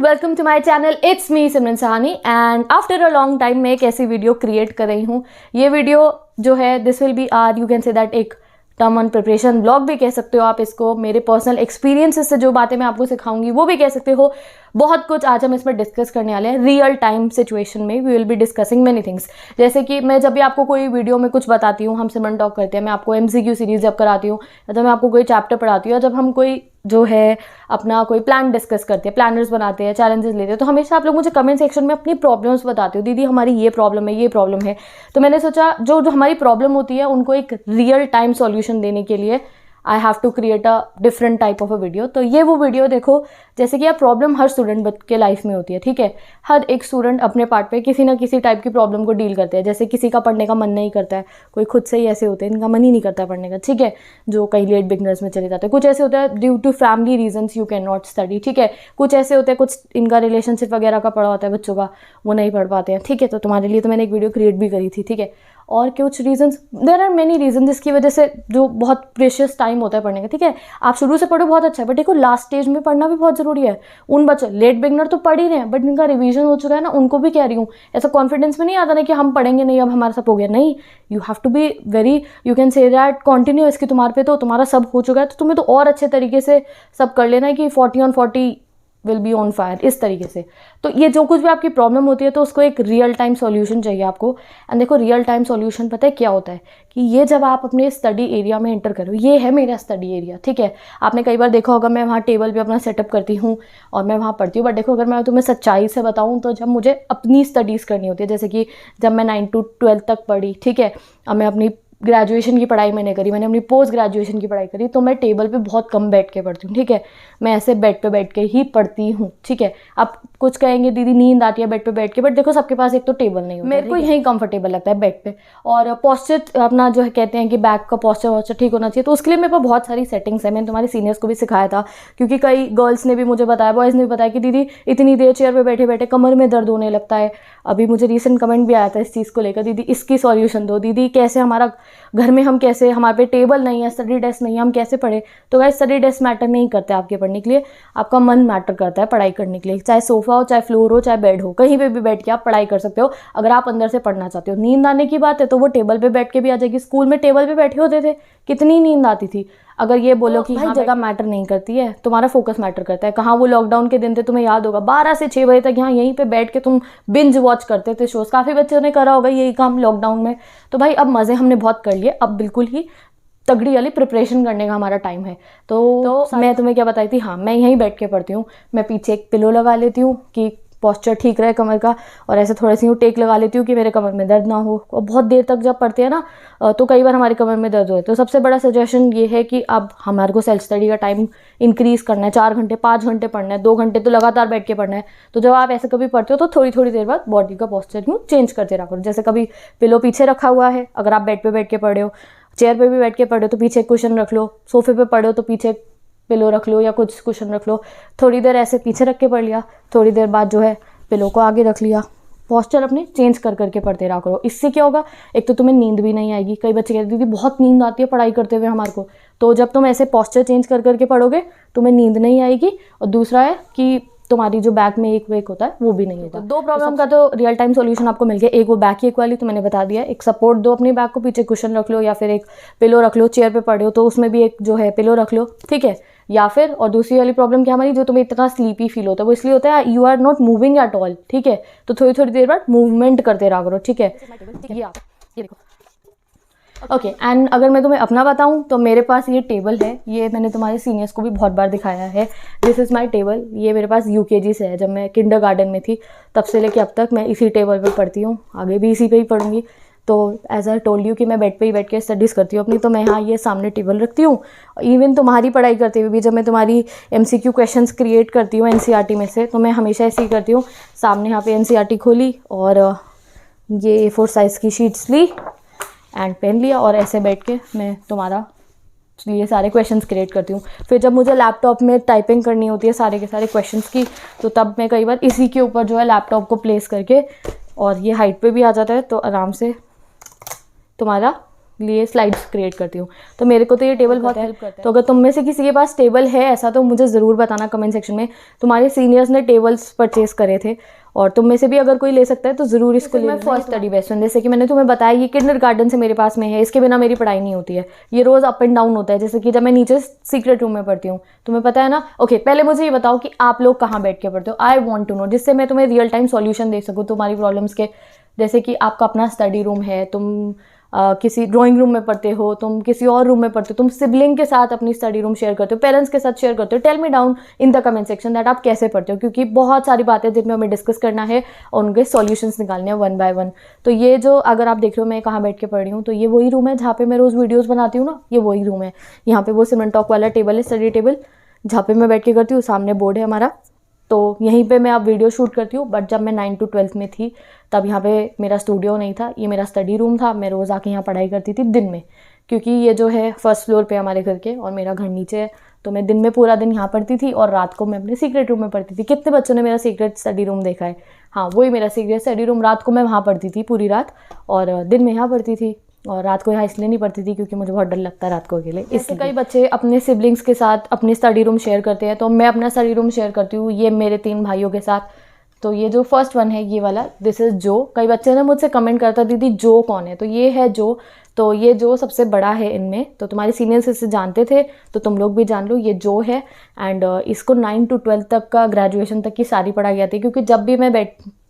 Welcome to my channel, it's me Simran Sahani. And after a long time मैं एक ऐसी video create कर रही हूँ। ये वीडियो जो है this will be or you can say that एक टर्म ऑन प्रिपरेशन ब्लॉग भी कह सकते हो आप इसको। मेरे पर्सनल एक्सपीरियंसेस से जो बातें मैं आपको सिखाऊंगी वो भी कह सकते हो। बहुत कुछ आज हम इसमें डिस्कस करने वाले हैं। रियल टाइम सिचुएशन में we will be discussing many things. जैसे कि मैं जब भी आपको कोई वीडियो में कुछ बताती हूँ, हम सिमरन टॉक करते हैं, मैं आपको MCQ सीरीज जब कराती हूँ या जब मैं आपको कोई चैप्टर पढ़ाती हूँ या जब हम कोई जो है अपना कोई प्लान डिस्कस करते हैं, प्लानर्स बनाते हैं, चैलेंजेस लेते हैं, तो हमेशा आप लोग मुझे कमेंट सेक्शन में अपनी प्रॉब्लम्स बताते हो, दीदी हमारी ये प्रॉब्लम है, ये प्रॉब्लम है। तो मैंने सोचा जो जो हमारी प्रॉब्लम होती है उनको एक रियल टाइम सॉल्यूशन देने के लिए I have to create a different type of a video. तो ये वो वीडियो देखो, जैसे कि आप प्रॉब्लम हर स्टूडेंट के लाइफ में होती है, ठीक है। हर एक स्टूडेंट अपने पार्ट पे किसी ना किसी टाइप की प्रॉब्लम को डील करते हैं। जैसे किसी का पढ़ने का मन नहीं करता है, कोई खुद से ही ऐसे होते हैं इनका मन ही नहीं करता पढ़ने का, ठीक है, जो कई लेट बिगनर्स में चले जाते हैं। कुछ ऐसे होता है due to family reasons you can not study, ठीक है। कुछ ऐसे होते हैं, कुछ इनका रिलेशनशिप वगैरह का पढ़ा होता है बच्चों का, वो नहीं पढ़ पाते हैं, ठीक है। तो तुम्हारे लिए तो मैंने एक वीडियो क्रिएट भी करी थी, ठीक है। और कुछ reasons, there are many reason जिसकी वजह से जो बहुत प्रेशियस टाइम होता है पढ़ने का, ठीक है। आप शुरू से पढ़ो बहुत अच्छा है, बट देखो लास्ट स्टेज में पढ़ना भी बहुत जरूरी है। उन बच्चों लेट बिगनर तो पढ़ ही रहे हैं बट इनका रिवीजन हो चुका है ना, उनको भी कह रही हूँ ऐसा कॉन्फिडेंस में नहीं आता ना कि हम पढ़ेंगे नहीं, अब हमारा सब हो गया। नहीं, you have to be very you can say that continuous कि तुम्हारे पे तो तुम्हारा सब हो चुका है, तो तुम्हें तो और अच्छे तरीके से सब कर लेना है कि 40 on 40 will be on fire, इस तरीके से। तो ये जो कुछ भी आपकी प्रॉब्लम होती है तो उसको एक रियल टाइम सॉल्यूशन चाहिए आपको। एंड देखो रियल टाइम सॉल्यूशन पता है क्या होता है कि ये जब आप अपने स्टडी एरिया में एंटर करो, ये है मेरा स्टडी एरिया, ठीक है। आपने कई बार देखा होगा मैं वहाँ टेबल पे अपना सेटअप करती हूँ और मैं वहाँ पढ़ती हूँ, बट देखो अगर मैं तुम्हें सच्चाई से बताऊँ तो जब मुझे अपनी स्टडीज़ करनी होती है, जैसे कि जब मैं 9 to 12 तक पढ़ी, ठीक है, अब मैं अपनी ग्रेजुएशन की पढ़ाई मैंने करी, मैंने अपनी पोस्ट ग्रेजुएशन की पढ़ाई करी, तो मैं टेबल पे बहुत कम बैठ के पढ़ती हूँ, ठीक है। मैं ऐसे बेड पे बैठ के ही पढ़ती हूँ, ठीक है। आप कुछ कहेंगे दीदी नींद आती है बेड पे बैठ के, बट देखो सबके पास एक तो टेबल नहीं होता, मेरे को यही कंफर्टेबल लगता है बेड पे। और पॉस्चर अपना जो है कहते हैं कि बैक का पॉस्चर ठीक होना चाहिए, तो उसके लिए मेरे पास बहुत सारी सेटिंग्स है। मैंने तुम्हारे सीनियर्स को भी सिखाया था, क्योंकि कई गर्ल्स ने भी मुझे बताया, बॉयज़ ने भी बताया कि दीदी इतनी देर चेयर पर बैठे बैठे कमर में दर्द होने लगता है। अभी मुझे रीसेंट कमेंट भी आया था इस चीज़ को लेकर, दीदी इसकी सॉल्यूशन दो, दीदी कैसे हमारा घर में हम कैसे, हमारे पे टेबल नहीं है, स्टडी डेस्क नहीं है, हम कैसे पढ़े। तो गाइस स्टडी डेस्क मैटर नहीं करता है आपके पढ़ने के लिए, आपका मन मैटर करता है पढ़ाई करने के लिए। चाहे सोफा हो, चाहे फ्लोर हो, चाहे बेड हो, कहीं पे भी बैठ के आप पढ़ाई कर सकते हो अगर आप अंदर से पढ़ना चाहते हो। नींद आने की बात है तो वो टेबल पे बैठ के भी आ जाएगी। स्कूल में टेबल पे बैठे होते थे, कितनी नींद आती थी। अगर ये बोलो कि भाई जगह मैटर नहीं करती है, तुम्हारा फोकस मैटर करता है। कहाँ वो लॉकडाउन के दिन थे, तुम्हें याद होगा 12 से 6 बजे तक यहाँ यहीं पे बैठ के तुम बिंज वॉच करते थे शोज। काफ़ी बच्चों ने करा होगा यही काम लॉकडाउन में। तो भाई अब मज़े हमने बहुत कर लिए, अब बिल्कुल ही तगड़ी वाली प्रिपरेशन करने का हमारा टाइम है। तो मैं तुम्हें क्या बताई थी, हाँ मैं यहीं बैठ के पढ़ती हूँ। मैं पीछे एक पिलो लगा लेती हूँ कि पॉस्चर ठीक रहे कमर का, और ऐसे थोड़ी सी टेक लगा लेती हूँ कि मेरे कमर में दर्द ना हो। और बहुत देर तक जब पढ़ते हैं ना तो कई बार हमारे कमर में दर्द होता है। तो सबसे बड़ा सजेशन ये है कि अब हमारे को सेल्फ स्टडी का टाइम इंक्रीज़ करना है। 4 घंटे 5 घंटे पढ़ना है, 2 घंटे तो लगातार बैठ के पढ़ना है। तो जब आप ऐसे कभी पढ़ते हो तो थोड़ी थोड़ी देर बाद बॉडी का पॉस्चर यूँ चेंज करते रहा करो। जैसे कभी पिलो पीछे रखा हुआ है, अगर आप बेड पे बैठ के पढ़ रहे हो, चेयर पे भी बैठ के पढ़ो तो पीछे कुशन रख लो, सोफे पे पढ़ो तो पीछे पिलो रख लो या कुछ कुशन रख लो। थोड़ी देर ऐसे पीछे रख के पढ़ लिया, थोड़ी देर बाद जो है पिलो को आगे रख लिया। पॉस्चर अपने चेंज कर करके पढ़ते रहा करो। इससे क्या होगा, एक तो तुम्हें नींद भी नहीं आएगी। कई बच्चे कहते हैं दीदी बहुत नींद आती है पढ़ाई करते हुए हमारे को, तो जब तुम ऐसे पॉस्चर चेंज कर करके पढ़ोगे तुम्हें नींद नहीं आएगी। और दूसरा है कि तुम्हारी जो बैक में एक वेक होता है वो भी नहीं होता। दो प्रॉब्लम का तो रियल टाइम सॉल्यूशन आपको मिल गया। एक वो बैक एक वाली तो मैंने बता दिया, एक सपोर्ट दो अपनी बैक को, पीछे कुशन रख लो या फिर एक पिलो रख लो। चेयर पे पढ़े हो तो उसमें भी एक जो है पिलो रख लो, ठीक है। या फिर और दूसरी वाली प्रॉब्लम क्या हमारी, जो तुम्हें इतना स्लीपी फील होता है, वो इसलिए होता है you are not moving at all, ठीक है। तो थोड़ी थोड़ी देर बाद मूवमेंट करते रहा करो, ठीक है। ये देखो ओके एंड अगर मैं तुम्हें अपना बताऊं तो मेरे पास ये टेबल है, ये मैंने तुम्हारे सीनियर्स को भी बहुत बार दिखाया है। This is my table. ये मेरे पास UKG से है, जब मैं किंडरगार्टन में थी तब से लेके अब तक मैं इसी टेबल पे पढ़ती हूँ, आगे भी इसी पे ही पढ़ूंगी। तो एज आई टोल्ड यू कि मैं बेड पे ही बैठ के स्टडीज़ करती हूँ अपनी, तो मैं यहाँ ये सामने टेबल रखती हूँ। इवन तुम्हारी पढ़ाई करते हुए भी जब मैं तुम्हारी MCQ क्वेश्चंस क्रिएट करती हूँ NCERT में से, तो मैं हमेशा ऐसे ही करती हूँ। सामने यहाँ पे NCERT खोली और ये A4 साइज़ की शीट्स ली एंड पेन लिया और ऐसे बैठ के मैं तुम्हारा ये सारे क्वेश्चंस क्रिएट करती हूँ। फिर जब मुझे लैपटॉप में टाइपिंग करनी होती है सारे के सारे क्वेश्चंस की, तो तब मैं कई बार इसी के ऊपर जो है लैपटॉप को प्लेस करके, और ये हाइट पे भी आ जाता है तो आराम से तुम्हारा लिए स्लाइड्स क्रिएट करती हूँ, तो मेरे को तो ये टेबल बहुत हेल्प करता है। तो अगर तुम में से किसी के पास टेबल है ऐसा, तो मुझे ज़रूर बताना कमेंट सेक्शन में। तुम्हारे सीनियर्स ने टेबल्स परचेज करे थे और तुम में से भी अगर कोई ले सकता है तो ज़रूर इसको ले। फर्स्ट स्टडी बेस्ट फ्रेंड, जैसे कि मैंने तुम्हें बताया, ये किंडरगार्टन से मेरे पास में है, इसके बिना मेरी पढ़ाई नहीं होती है। ये रोज़ अप एंड डाउन होता है, जैसे कि जब मैं नीचे सीक्रेट रूम में पढ़ती हूँ, तुम्हें पता है ना। ओके, पहले मुझे ये बताओ कि आप लोग कहाँ बैठ के पढ़ते हो, आई वॉन्ट टू नो, जिससे मैं तुम्हें रियल टाइम सॉल्यूशन दे सकूँ तुम्हारी प्रॉब्लम्स के। जैसे कि आपका अपना स्टडी रूम है, तुम किसी ड्राइंग रूम में पढ़ते हो, तुम किसी और रूम में पढ़ते हो, तुम सिबलिंग के साथ अपनी स्टडी रूम शेयर करते हो, पेरेंट्स के साथ शेयर करते हो। Tell me down in the comment section that आप कैसे पढ़ते हो, क्योंकि बहुत सारी बातें जिनमें हमें डिस्कस करना है और उनके सॉल्यूशंस निकालने हैं वन बाय वन। तो ये जो अगर आप देख रहे हो मैं कहाँ बैठ के पढ़ रही हूँ, तो ये वही रूम है जहाँ पे मैं रोज़ वीडियोज़ बनाती हूँ ना, ये वही रूम है। यहाँ पे वो सिमरन टॉक वाला टेबल है, स्टडी टेबल, जहाँ पे मैं बैठ के करती हूँ। सामने बोर्ड है हमारा, तो यहीं पे मैं अब वीडियो शूट करती हूँ। बट जब मैं 9 to 12 में थी तब यहाँ पे मेरा स्टूडियो नहीं था, ये मेरा स्टडी रूम था। मैं रोज़ आके यहाँ पढ़ाई करती थी दिन में, क्योंकि ये जो है फर्स्ट फ्लोर पे हमारे घर के और मेरा घर नीचे है। तो मैं दिन में पूरा दिन यहाँ पढ़ती थी और रात को मैं अपने सीक्रेट रूम में पढ़ती थी। कितने बच्चों ने मेरा सीक्रेट स्टडी रूम देखा है? हाँ, वही मेरा सीक्रेट स्टडी रूम। रात को मैं वहाँ पढ़ती थी पूरी रात और दिन में यहाँ पढ़ती थी। और रात को यहाँ इसलिए नहीं पढ़ती थी क्योंकि मुझे बहुत डर लगता है रात को अकेले। इससे कई बच्चे अपने सिबलिंग्स के साथ अपनी स्टडी रूम शेयर करते हैं, तो मैं अपना स्टडी रूम शेयर करती हूँ ये मेरे 3 भाइयों के साथ। तो ये जो फर्स्ट वन है ये वाला, दिस इज़ जो। कई बच्चे ने मुझसे कमेंट करता, दीदी जो कौन है? तो ये है जो। तो ये जो सबसे बड़ा है इनमें, तो तुम्हारे सीनियर्स इसे जानते थे तो तुम लोग भी जान लो, ये जो है। एंड इसको 9 to 12 तक का, ग्रेजुएशन तक की सारी पढ़ाई आती है, क्योंकि जब भी मैं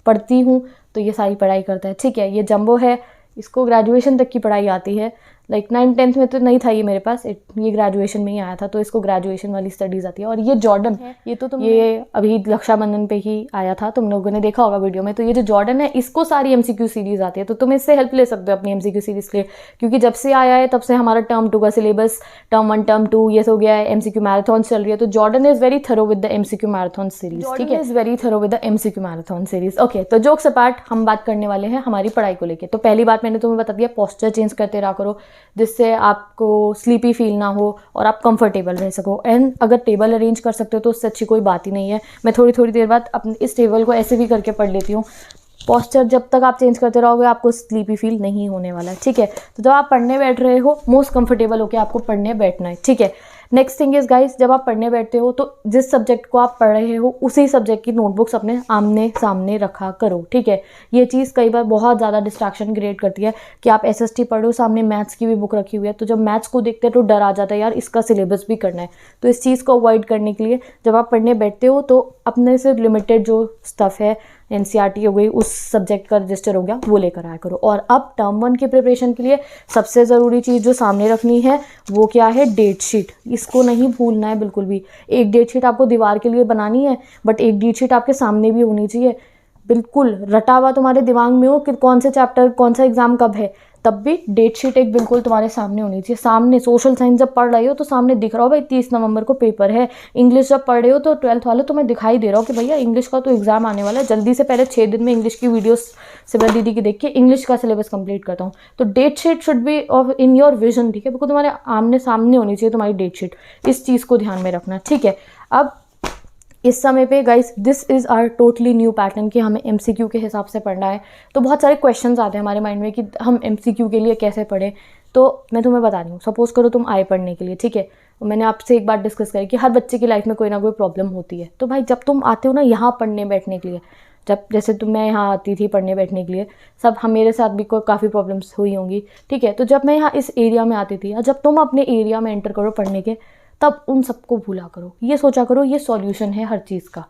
पढ़ती हूँ तो ये सारी पढ़ाई करता है। ठीक है, ये जंबो है, इसको ग्रेजुएशन तक की पढ़ाई आती है। लाइक 9th 10th में तो नहीं था ये मेरे पास, ये ग्रेजुएशन में ही आया था, तो इसको ग्रेजुएशन वाली स्टडीज़ आती है। और ये जॉर्डन है, ये तो तुम ये अभी रक्षाबंधन पे ही आया था, तुम लोगों ने देखा होगा वीडियो में। तो ये जो जॉर्डन है, इसको सारी MCQ सीरीज़ आती है, तो तुम इससे हेल्प ले सकते हो अपनी MCQ सीरीज़ के लिए, क्योंकि जब से आया है तब से हमारा टर्म 2 का सिलेबस, टर्म 1 टर्म 2 ये हो गया है, MCQ मैराथन चल रही है। तो Jordan is very thorough with the MCQ marathon series. ठीक है, is very thorough with the MCQ marathon series. Okay, तो जोक्स अपार्ट, हम बात करने वाले हैं हमारी पढ़ाई को लेकर। तो पहली बात मैंने तुम्हें बता दिया, पोस्चर चेंज करते रहा करो, जिससे आपको स्लीपी फील ना हो और आप कंफर्टेबल रह सको। एंड अगर टेबल अरेंज कर सकते हो तो उससे अच्छी कोई बात ही नहीं है। मैं थोड़ी थोड़ी देर बाद अपने इस टेबल को ऐसे भी करके पढ़ लेती हूँ। पोस्चर जब तक आप चेंज करते रहोगे आपको स्लीपी फील नहीं होने वाला है। ठीक है, तो जब आप पढ़ने बैठ रहे हो, मोस्ट कंफर्टेबल होकर आपको पढ़ने बैठना है। ठीक है, नेक्स्ट थिंग इज गाइस, जब आप पढ़ने बैठते हो तो जिस सब्जेक्ट को आप पढ़ रहे हो उसी सब्जेक्ट की नोटबुक्स अपने आमने सामने रखा करो। ठीक है, ये चीज़ कई बार बहुत ज़्यादा डिस्ट्रैक्शन क्रिएट करती है कि आप SST पढ़ो, सामने मैथ्स की भी बुक रखी हुई है, तो जब मैथ्स को देखते हैं तो डर आ जाता है, यार इसका सिलेबस भी करना है। तो इस चीज़ को अवॉइड करने के लिए जब आप पढ़ने बैठते हो तो अपने से लिमिटेड जो स्टफ़ है, NCERT हो गई, उस सब्जेक्ट का रजिस्टर हो गया, वो लेकर आया करो। और अब टर्म 1 की प्रिपरेशन के लिए सबसे ज़रूरी चीज़ जो सामने रखनी है वो क्या है? Date sheet. इसको नहीं भूलना है बिल्कुल भी। एक डेट शीट आपको दीवार के लिए बनानी है, बट एक डेट शीट आपके सामने भी होनी चाहिए। बिल्कुल रटा हुआ तुम्हारे दिमाग में हो कि कौन से चैप्टर, कौन सा एग्जाम कब है, तब भी डेट शीट एक बिल्कुल तुम्हारे सामने होनी चाहिए। सामने सोशल साइंस जब पढ़ रहे हो तो सामने दिख रहा हो भाई 30 नवंबर को पेपर है। इंग्लिश जब पढ़ रहे हो तो 12th वाले तुम्हें दिखाई दे रहा हो कि भैया इंग्लिश का तो एग्जाम आने वाला है, जल्दी से पहले 6 दिन में इंग्लिश की वीडियोस सिमरन दीदी की देख के इंग्लिश का सिलेबस कंप्लीट करता हूँ। तो date sheet should be off in your vision. ठीक है, बिल्कुल तुम्हारे आमने सामने होनी चाहिए तुम्हारी डेट शीट। इस चीज़ को ध्यान में रखना। ठीक है, अब इस समय पे guys this is our totally new pattern कि हमें MCQ के हिसाब से पढ़ना है। तो बहुत सारे क्वेश्चंस आते हैं हमारे माइंड में कि हम MCQ के लिए कैसे पढ़ें। तो मैं तुम्हें बता रही हूँ, सपोज़ करो तुम आए पढ़ने के लिए। ठीक है, मैंने आपसे एक बात डिस्कस करी कि हर बच्चे की लाइफ में कोई ना कोई प्रॉब्लम होती है। तो भाई जब तुम आते हो ना यहाँ पढ़ने बैठने के लिए, जब जैसे मैं यहाँ आती थी पढ़ने बैठने के लिए, सब हम मेरे साथ भी काफ़ी प्रॉब्लम्स हुई होंगी। ठीक है, तो जब मैं यहाँ इस एरिया में आती थी या जब तुम अपने एरिया में एंटर करो पढ़ने के, तब उन सबको भूला करो। ये सोचा करो ये सॉल्यूशन है हर चीज़ का।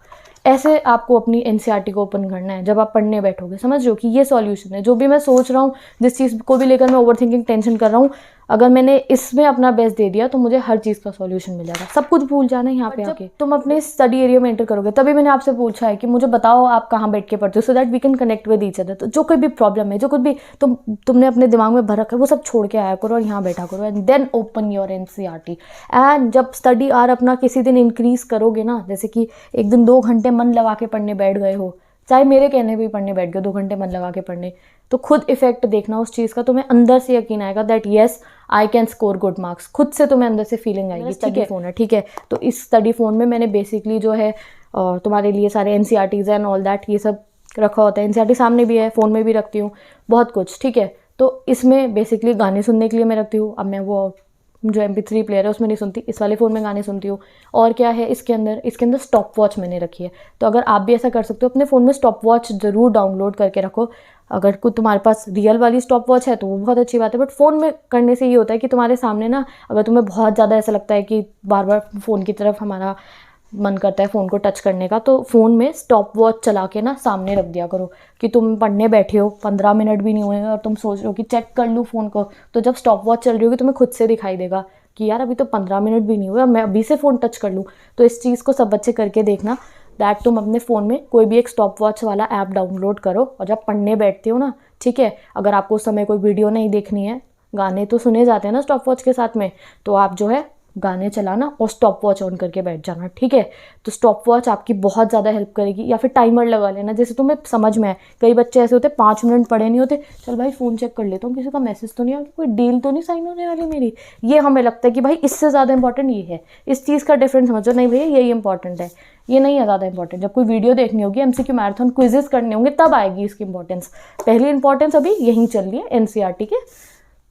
ऐसे आपको अपनी NCERT को ओपन करना है। जब आप पढ़ने बैठोगे समझ लो कि ये सॉल्यूशन है। जो भी मैं सोच रहा हूँ, जिस चीज़ को भी लेकर मैं ओवरथिंकिंग टेंशन कर रहा हूँ, अगर मैंने इसमें अपना बेस्ट दे दिया तो मुझे हर चीज़ का सॉल्यूशन मिल जाएगा। सब कुछ भूल जाना है यहाँ पे आके। तुम अपने स्टडी एरिया में एंटर करोगे, तभी मैंने आपसे पूछा है कि मुझे बताओ आप कहाँ बैठ के पढ़ते हो, so that we can connect with each other. तो जो कोई भी प्रॉब्लम है, जो कुछ भी तुमने अपने दिमाग में भर रखा है, वो सब छोड़ के आया करो और यहाँ बैठा करो। And then open your NCERT। And जब स्टडी आवर अपना किसी दिन इंक्रीज करोगे ना, जैसे कि एक दिन 2 घंटे मन लगा के पढ़ने बैठ गए हो, चाहे मेरे कहने भी पढ़ने बैठ गए 2 घंटे मन लगा के पढ़ने, तो खुद इफेक्ट देखना उस चीज़ का। तुम्हें अंदर से यकीन आएगा that yes I can score good marks. खुद से तुम्हें अंदर से फीलिंग आएगी। स्टडी फोन है, ठीक है, तो इस स्टडी फोन में मैंने बेसिकली जो है तुम्हारे लिए सारे NCERTs एंड ऑल दैट ये सब रखा होता है। NCERT सामने भी है, फ़ोन में भी रखती हूँ, बहुत कुछ। ठीक है, तो इसमें बेसिकली गाने सुनने के लिए मैं रखती हूँ। अब मैं वो जो MP3 प्लेयर है उसमें नहीं सुनती, इस वाले फ़ोन में गाने सुनती हूँ। और क्या है इसके अंदर स्टॉप वॉच मैंने रखी है। तो अगर आप भी ऐसा कर सकते हो, अपने फ़ोन में स्टॉप वॉच ज़रूर डाउनलोड करके रखो। अगर कोई तुम्हारे पास रियल वाली स्टॉप वॉच है तो वो बहुत अच्छी बात है, बट फ़ोन में करने से ये होता है कि तुम्हारे सामने ना, अगर तुम्हें बहुत ज़्यादा ऐसा लगता है कि बार बार फ़ोन की तरफ हमारा मन करता है फ़ोन को टच करने का, तो फ़ोन में स्टॉप वॉच चला के ना सामने रख दिया करो कि तुम पढ़ने बैठे हो, 15 मिनट भी नहीं हुए और तुम सोच रहे हो कि चेक कर लूँ फ़ोन को, तो जब स्टॉप वॉच चल रही होगी तुम्हें खुद से दिखाई देगा कि यार अभी तो 15 मिनट भी नहीं हुए और मैं अभी से फ़ोन टच कर लूँ। तो इस चीज़ को सब बच्चे करके देखना, दैट तुम अपने फ़ोन में कोई भी एक स्टॉप वॉच वाला ऐप डाउनलोड करो और जब पढ़ने बैठते हो ना, ठीक है, अगर आपको उस समय कोई वीडियो नहीं देखनी है, गाने तो सुने जाते हैं ना स्टॉप वॉच के साथ में, तो आप जो है गाने चलाना और स्टॉप वॉच ऑन करके बैठ जाना, ठीक है। तो स्टॉप वॉच आपकी बहुत ज़्यादा हेल्प करेगी। या फिर टाइमर लगा लेना, जैसे तुम्हें समझ में आए, कई बच्चे ऐसे होते 5 मिनट पढ़े नहीं होते, चल भाई फ़ोन चेक कर लेता हूँ, किसी का मैसेज तो नहीं आ, कोई डील तो नहीं साइन होने वाली मेरी। ये हमें लगता है कि भाई इससे ज़्यादा इंपॉर्टेंट ये है, इस चीज़ का डिफरेंस समझो, नहीं भैया यही इंपॉर्टेंट है, ये नहीं है ज़्यादा इंपॉर्टेंट। जब कोई वीडियो देखनी होगी, MCQ मैराथन क्विजेस करने होंगे, तब आएगी इसकी इंपॉर्टेंस। पहली इंपॉर्टेंस अभी यहीं चल रही है NCERT के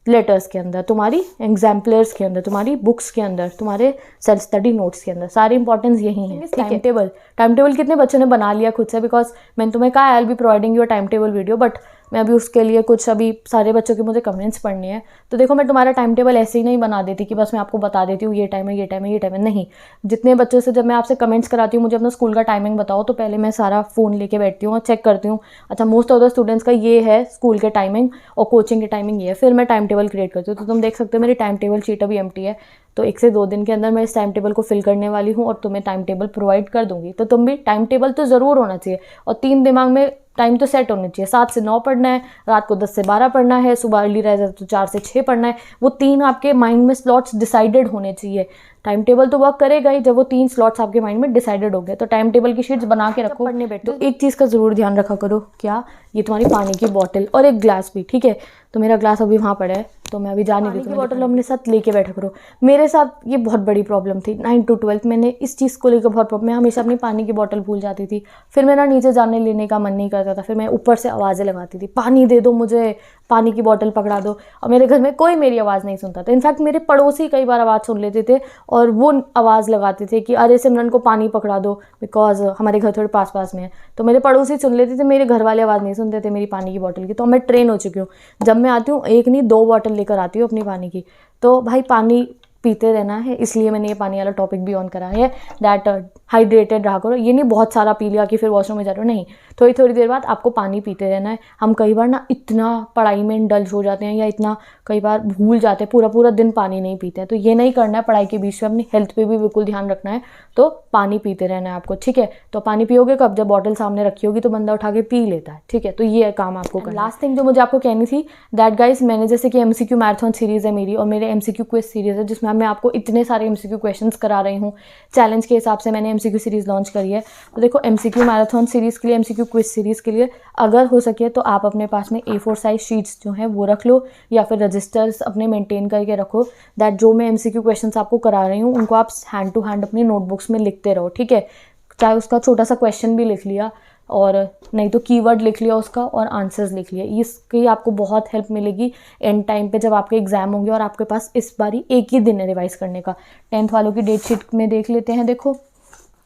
लेटर्स के अंदर, तुम्हारी एग्जाम्पलर्स के अंदर, तुम्हारी बुक्स के अंदर, तुम्हारे सेल्फ स्टडी नोट्स के अंदर, सारी इंपॉर्टेंस यही है। टाइम टेबल कितने बच्चों ने बना लिया खुद से, बिकॉज मैंने तुम्हें कहा I will be providing your time table video, but मैं अभी उसके लिए कुछ अभी सारे बच्चों के मुझे कमेंट्स पढ़ने हैं। तो देखो मैं तुम्हारा टाइम टेबल ऐसे ही नहीं बना देती कि बस मैं आपको बता देती हूँ ये टाइम है, ये टाइम है, ये टाइम है, नहीं। जितने बच्चों से जब मैं आपसे कमेंट्स कराती हूँ मुझे अपना स्कूल का टाइमिंग बताओ, तो पहले मैं सारा फ़ोन लेके बैठती हूँ और चेक करती हूँ, अच्छा मोस्ट ऑफ द स्टूडेंट्स का ये है स्कूल के टाइमिंग और कोचिंग की टाइमिंग ये है, फिर मैं टाइम टेबल क्रिएट करती हूँ। तो तुम देख सकते हो मेरी टाइम टेबल शीट अभी एम्प्टी है, तो 1 से 2 दिन के अंदर मैं इस टाइम टेबल को फिल करने वाली हूँ और तुम्हें टाइम टेबल प्रोवाइड कर दूंगी। तो तुम भी टाइम टेबल तो ज़रूर होना चाहिए और 3 दिमाग में टाइम तो सेट होना चाहिए। 7 से 9 पढ़ना है, रात को 10 से 12 पढ़ना है, सुबह अर्ली राइज तो 4 से 6 पढ़ना है। वो 3 आपके माइंड में स्लॉट्स डिसाइडेड होने चाहिए। टाइम टेबल तो वर्क करेगा ही जब वो 3 स्लॉट्स आपके माइंड में डिसाइडेड हो गए। तो टाइम टेबल की शीट्स बना के रखो, पढ़ने बैठो। तो एक चीज़ का ज़रूर ध्यान रखा करो, क्या, ये तुम्हारी पानी की बॉटल और एक ग्लास भी, ठीक है। तो मेरा ग्लास अभी वहाँ पड़ा है, तो मैं अभी जा नहीं रही, तो बॉटल अपने साथ लेके बैठा करो। मेरे साथ ये बहुत बड़ी प्रॉब्लम थी 9 to 12, मैंने इस चीज़ को लेकर बहुत प्रॉब्लम, मैं हमेशा अपनी पानी की बॉटल भूल जाती थी, फिर मेरा नीचे जाने लेने का मन नहीं करता था, फिर मैं ऊपर से आवाज़ें लगाती थी, पानी दे दो मुझे, पानी की बॉटल पकड़ा दो। और मेरे घर में कोई मेरी आवाज़ नहीं सुनता था, इनफैक्ट मेरे पड़ोसी कई बार आवाज़ सुन लेते थे और वो आवाज़ लगाते थे कि अरे सिमरन को पानी पकड़ा दो, बिकॉज हमारे घर थोड़े पास पास में है। तो मेरे पड़ोसी सुन लेते थे, मेरे घर वाले आवाज़ नहीं सुनते थे मेरी पानी की बॉटल की। तो मैं ट्रेन हो चुकी हूँ, जब मैं आती हूँ 1 नहीं 2 बॉटल लेकर आती हूँ अपनी पानी की। तो भाई पानी पीते रहना है, इसलिए मैंने ये पानी वाला टॉपिक भी ऑन करा है, दैट हाइड्रेटेड रहा करो। ये नहीं बहुत सारा पी लिया कि फिर वॉशरूम में जा रहे हो, नहीं, थोड़ी थोड़ी देर बाद आपको पानी पीते रहना है। हम कई बार ना इतना पढ़ाई में इंडल्ज हो जाते हैं या इतना कई बार भूल जाते हैं, पूरा पूरा दिन पानी नहीं पीते हैं, तो ये नहीं करना है। पढ़ाई के बीच में अपनी हेल्थ पे भी बिल्कुल ध्यान रखना है, तो पानी पीते रहना है आपको, ठीक है। तो पानी पियोगे कब, जब बॉटल सामने रखी होगी तो बंदा उठा के पी लेता है, ठीक है। तो ये काम आपको करना। लास्ट थिंग जो मुझे आपको कहनी थी, दैट गाइस, मैंने जैसे कि MCQ मैराथन सीरीज़ है मेरी और मेरे MCQ क्विज सीरीज़ है, जिसमें मैं आपको इतने सारे MCQ क्वेश्चंस करा रही हूँ। चैलेंज के हिसाब से मैंने MCQ सीरीज़ लॉन्च करी है। तो देखो MCQ मैराथन सीरीज़ के लिए, MCQ क्विज सीरीज़ के लिए अगर हो सके तो आप अपने पास में A4 साइज शीट्स जो हैं वो रख लो, या फिर रजिस्टर्स अपने मेंटेन करके रखो, दैट जो मैं MCQ क्वेश्चंस आपको करा रही हूँ उनको आप हैंड टू हैंड अपनी नोटबुक्स में लिखते रहो, ठीक है। चाहे उसका छोटा सा क्वेश्चन भी लिख लिया और नहीं तो कीवर्ड लिख लिया उसका और आंसर्स लिख लिए, इसकी आपको बहुत हेल्प मिलेगी एंड टाइम पे जब आपके एग्जाम होंगे और आपके पास इस बारी एक ही दिन है रिवाइज करने का। 10th वालों की डेट शीट में देख लेते हैं, देखो,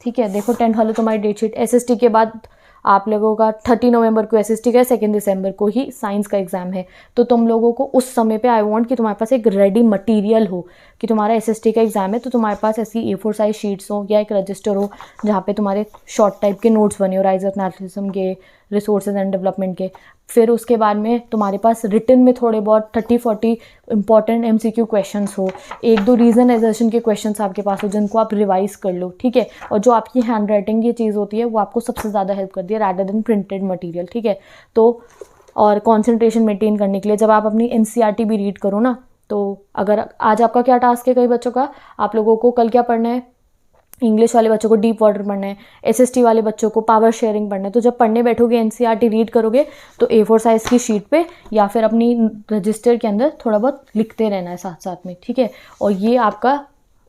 ठीक है। देखो 10th वालों तुम्हारी डेट शीट, SST के बाद आप लोगों का 30 नवंबर को SST का, 2 दिसंबर को ही साइंस का एग्जाम है। तो तुम लोगों को उस समय पे आई वांट कि तुम्हारे पास एक रेडी मटेरियल हो कि तुम्हारा SST का एग्जाम है, तो तुम्हारे पास ऐसी A4 साइज शीट्स हो या एक रजिस्टर हो जहाँ पे तुम्हारे शॉर्ट टाइप के नोट्स बने हो, राइज ऑफ नेशनलिज्म के, रिसोर्सेज एंड डेवलपमेंट के। फिर उसके बाद में तुम्हारे पास रिटन में थोड़े बहुत 30-40 इंपॉर्टेंट MCQ क्वेश्चंस हो, 1-2 रीजनाइजेशन के क्वेश्चंस आपके पास हो जिनको आप रिवाइज कर लो, ठीक है। और जो आपकी हैंड राइटिंग ये चीज़ होती है वो आपको सबसे ज़्यादा हेल्प करती है रैदर देन प्रिंटेड मटेरियल, ठीक है। तो और कॉन्सेंट्रेशन मेंटेन करने के लिए जब आप अपनी NCERT भी रीड करो ना, तो अगर आज आपका क्या टास्क है, कई बच्चों का, आप लोगों को कल क्या पढ़ना है, इंग्लिश वाले बच्चों को डीप वाटर पढ़ना है, SST वाले बच्चों को पावर शेयरिंग पढ़ना है। तो जब पढ़ने बैठोगे NCERT रीड करोगे तो A4 साइज़ की शीट पे या फिर अपनी रजिस्टर के अंदर थोड़ा बहुत लिखते रहना है साथ साथ में, ठीक है। और ये आपका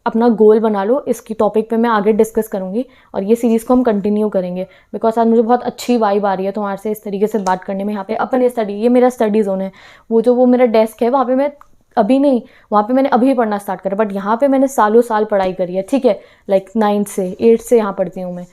अपना गोल बना लो। इसकी टॉपिक पे मैं आगे डिस्कस करूँगी और ये सीरीज़ को हम कंटिन्यू करेंगे, बिकॉज आज मुझे बहुत अच्छी वाइब आ रही है तुम्हारे से इस तरीके से बात करने में। यहाँ पे अपन स्टडी, ये मेरा स्टडी जोन है, वो मेरा डेस्क है, वहाँ पे मैं अभी नहीं, वहाँ पे मैंने अभी पढ़ना स्टार्ट करा, बट यहाँ पे मैंने सालों साल पढ़ाई करी है, ठीक है। लाइक 9th से 8th से यहाँ पढ़ती हूँ मैं,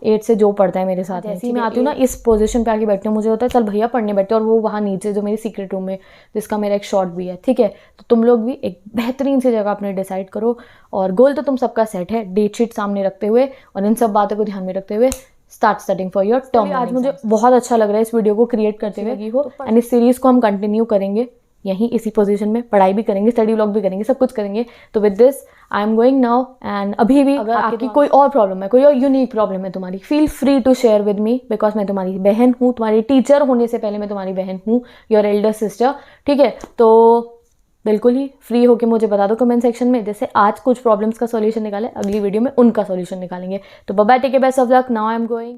8 से जो पढ़ता है मेरे साथ। जैसे ही मैं आती हूँ ना इस पोजीशन पे आके बैठती हूँ, मुझे होता है चल भैया पढ़ने बैठते, और वो वहाँ नीचे जो मेरी सीक्रेट रूम है जिसका मेरा एक शॉर्ट भी है, ठीक है। तो तुम लोग भी एक बेहतरीन सी जगह अपने डिसाइड करो, और गोल तो तुम सबका सेट है, डेट शीट सामने रखते हुए और इन सब बातों को ध्यान में रखते हुए start studying for your term. आज मुझे बहुत अच्छा लग रहा है इस वीडियो को क्रिएट करते हुए हो, एंड इस सीरीज़ को हम कंटिन्यू करेंगे यहीं इसी पोजीशन में, पढ़ाई भी करेंगे, स्टडी व्लॉग भी करेंगे, सब कुछ करेंगे। तो with this I am going now, and अभी भी अगर आपकी कोई और प्रॉब्लम है, कोई और यूनिक प्रॉब्लम है तुम्हारी, feel free to share with me, because मैं तुम्हारी बहन हूँ, तुम्हारी टीचर होने से पहले मैं तुम्हारी बहन हूँ, योर एल्डर सिस्टर, ठीक है। तो बिल्कुल ही फ्री होकर मुझे बता दो कमेंट सेक्शन में। जैसे आज कुछ प्रॉब्लम्स का सॉल्यूशन निकाले, अगली वीडियो में उनका सॉल्यूशन निकालेंगे। तो bye bye, take care, best of luck, now I am going.